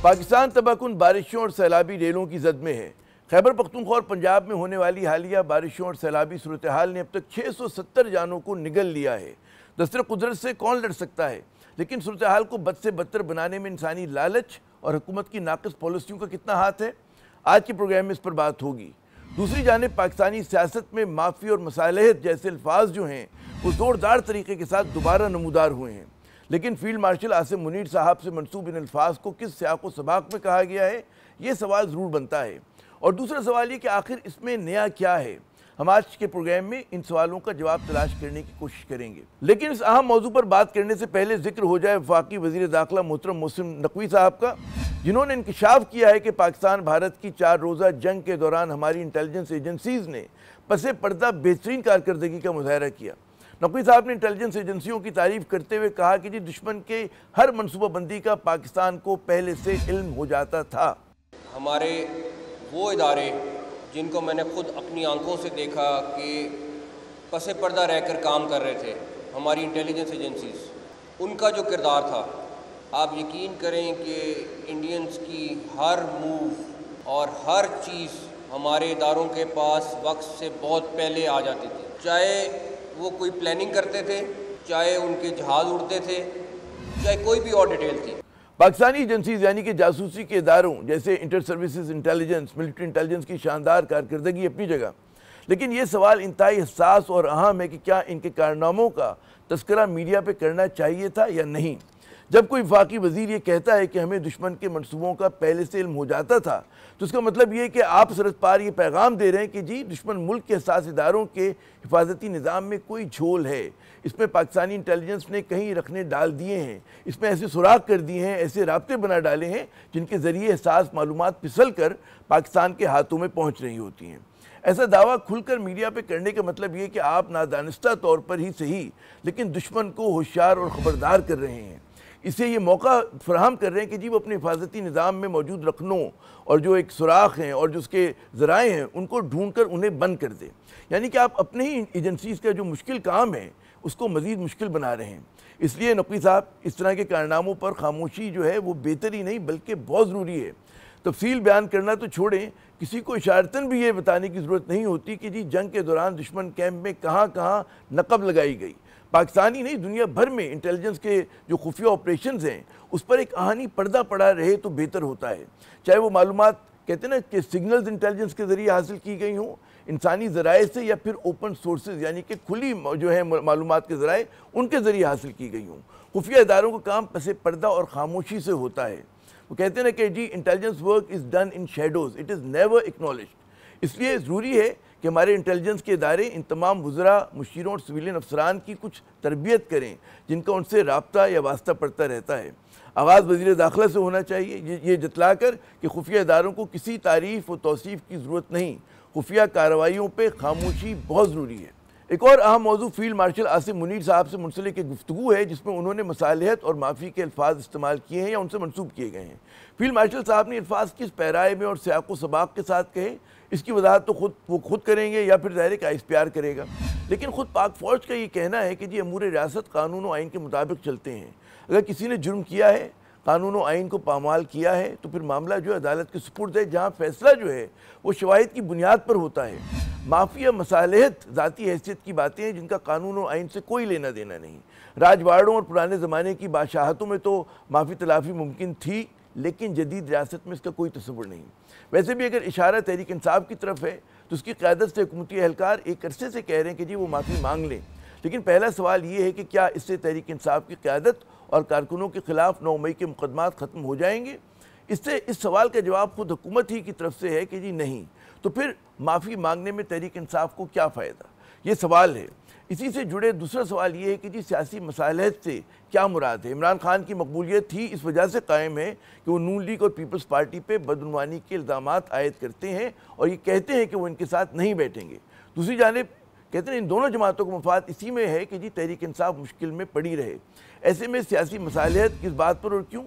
पाकिस्तान तबाहकुन बारिशों और सैलाबी रेलों की जद में है। खैबर पख्तूनख्वा और पंजाब में होने वाली हालिया बारिशों और सैलाबी सूरत हाल ने अब तक 670 जानों को निगल लिया है। दस्तर कुदरत से कौन लड़ सकता है, लेकिन सूरत हाल को बद से बदतर बनाने में इंसानी लालच और हुकूमत की नाक़िस पॉलिसियों का कितना हाथ है। आज के प्रोग्राम में इस पर बात होगी। दूसरी जानिब पाकिस्तानी सियासत में माफ़ी और मसालहत जैसे अल्फाज जो हैं वो ज़ोरदार तरीके के साथ दोबारा नमूदार हुए हैं, लेकिन फील्ड मार्शल आसिम मुनीर साहब से मंसूब इन अल्फाज को किस सियाक़ व सबाक़ में कहा गया है, ये सवाल ज़रूर बनता है। और दूसरा सवाल ये कि आखिर इसमें नया क्या है। हम आज के प्रोग्राम में इन सवालों का जवाब तलाश करने की कोशिश करेंगे, लेकिन इस अहम मौजू पर बात करने से पहले जिक्र हो जाए वफाकी वज़ीर दाखिला मोहतरम मोहसिन नकवी साहब का, जिन्होंने इंकशाफ किया है कि पाकिस्तान भारत की 4 रोज़ा जंग के दौरान हमारी इंटेलिजेंस एजेंसीज़ ने पसे पर्दा बेहतरीन कारकर्दगी का मुजाहरा किया। नकवी साहब ने इंटेलिजेंस एजेंसियों की तारीफ़ करते हुए कहा कि जी दुश्मन के हर मनसूबाबंदी का पाकिस्तान को पहले से इल्म हो जाता था। हमारे वो इदारे जिनको मैंने खुद अपनी आंखों से देखा कि पसे पर्दा रहकर काम कर रहे थे, हमारी इंटेलिजेंस एजेंसीज़, उनका जो किरदार था, आप यकीन करें कि इंडियंस की हर मूव और हर चीज़ हमारे इदारों के पास वक्त से बहुत पहले आ जाती थी। चाहे वो कोई प्लानिंग करते थे, चाहे उनके जहाज़ उड़ते थे, चाहे कोई भी और डिटेल थी। पाकिस्तानी एजेंसीज यानी कि जासूसी के इदारों जैसे inter services intelligence, military intelligence की शानदार कारकर्दगी अपनी जगह, लेकिन ये सवाल इंतहाई हसास और अहम है कि क्या इनके कारनामों का तस्करा मीडिया पे करना चाहिए था या नहीं। जब कोई वफाकी वज़ीर ये कहता है कि हमें दुश्मन के मनसूबों का पहले से इल्म हो जाता था, तो उसका मतलब ये है कि आप सरहद पार ये पैगाम दे रहे हैं कि जी दुश्मन मुल्क के हसास इदारों के हिफाजती निज़ाम में कोई झोल है, इसमें पाकिस्तानी इंटेलिजेंस ने कहीं रखने डाल दिए हैं, इसमें ऐसे सुराख कर दिए हैं, ऐसे राब्ते बना डाले हैं जिनके ज़रिए हसास मालूमात फिसल कर पाकिस्तान के हाथों में पहुँच रही होती हैं। ऐसा दावा खुलकर मीडिया पे करने का मतलब ये कि आप नादानिस्ता तौर पर ही सही, लेकिन दुश्मन को होशियार और ख़बरदार कर रहे हैं। इससे ये मौका फराहम कर रहे हैं कि जी वो अपने हिफाजती निज़ाम में मौजूद रखनों और जो एक सुराख हैं और जो उसके ज़राए हैं उनको ढूंढ कर उन्हें बंद कर दें। यानी कि आप अपने ही एजेंसीज़ का जो मुश्किल काम है उसको मज़ीद मुश्किल बना रहे हैं। इसलिए नकवी साहब, इस तरह के कारनामों पर खामोशी जो है वो बेहतर ही नहीं बल्कि बहुत ज़रूरी है। तफसील बयान करना तो छोड़ें, किसी को इशारतन भी ये बताने की ज़रूरत नहीं होती कि जी जंग के दौरान दुश्मन कैंप में कहाँ कहाँ नकब लगाई गई। पाकिस्तानी नहीं, दुनिया भर में इंटेलिजेंस के जो खुफिया ऑपरेशंस हैं उस पर एक कहानी पर्दा पड़ा रहे तो बेहतर होता है। चाहे वो मालूमात कहते हैं ना कि सिग्नल्स इंटेलिजेंस के ज़रिए हासिल की गई हों, इंसानी ज़राए से, या फिर ओपन सोर्सेज यानी कि खुली जो है मालूमात के ज़राए उनके ज़रिए हासिल की गई हों। खुफिया इदारों का काम पसे पर्दा और खामोशी से होता है। वो कहते हैं ना कि जी intelligence work is done in shadows, it is never acknowledged. इसलिए ज़रूरी है कि हमारे इंटेलिजेंस के इदारे इन तमाम वज़रा, मुशीरों और सिविलियन अफसरान की कुछ तरबियत करें जिनका उनसे राब्ता या वास्ता पड़ता रहता है। आगाज़ वज़ीर दाखिला से होना चाहिए, ये जतला कर कि खुफिया इदारों को किसी तारीफ़ व तौसीफ़ की ज़रूरत नहीं, खुफिया कार्रवाइयों पर खामोशी बहुत ज़रूरी है। एक और अहम मौजू फील्ड मार्शल आसिम मुनीर साहब से मुंसलिक एक गुफ्तगू है जिसमें उन्होंने मसालहत और माफ़ी के अल्फाज इस्तेमाल किए हैं या उनसे मनसूब किए गए हैं। फील्ड मार्शल साहब ने अल्फाज किस पैराए में और सियाक़ व सबाक़ के साथ कहे, इसकी वजाहत तो वो खुद करेंगे या फिर ज़ाहिर का ISPR करेगा। लेकिन ख़ुद पाक फ़ौज का ये कहना है कि जी अमूर रियासत कानून व आइन के मुताबिक चलते हैं। अगर किसी ने जुर्म किया है, कानून व आइन को पामाल किया है, तो फिर मामला जो है अदालत के सुपुर्द है, जहाँ फैसला जो है वो शवाहिद की बुनियाद पर होता है। माफ़ी या मसालहत ज़ाती हैसियत की बातें हैं जिनका कानून और आइन से कोई लेना देना नहीं। राजवाड़ों और पुराने ज़माने की बादशाहतों में तो माफ़ी तलाफ़ी मुमकिन थी, लेकिन जदीद रियासत में इसका कोई तस्वुर नहीं। वैसे भी अगर इशारा तहरीक इंसाफ की तरफ है तो उसकी क़यादत से हुकूमती एहलकार एक अरसे से कह रहे हैं कि जी वो माफ़ी मांग लें। लेकिन पहला सवाल ये है कि क्या इससे तहरीक इंसाफ की क़यादत और कारकुनों के ख़िलाफ़ 9 मई के मुकदमात ख़त्म हो जाएंगे? इससे इस सवाल का जवाब खुद हुकूमत ही की तरफ से है कि जी नहीं। तो फिर माफ़ी मांगने में तहरीक इंसाफ को क्या फ़ायदा, ये सवाल है। इसी से जुड़े दूसरा सवाल ये है कि जी सियासी मसालहत से क्या मुराद है। इमरान खान की मकबूलियत ही इस वजह से कायम है कि वो नून लीग और पीपल्स पार्टी पे बदउनवानी के इल्ज़ामात आयद करते हैं और ये कहते हैं कि वो इनके साथ नहीं बैठेंगे। दूसरी जानिब कहते हैं इन दोनों जमातों का मफाद इसी में है कि जी तहरीक इंसाफ मुश्किल में पड़ी रहे। ऐसे में सियासी मसालहत किस बात पर और क्यों,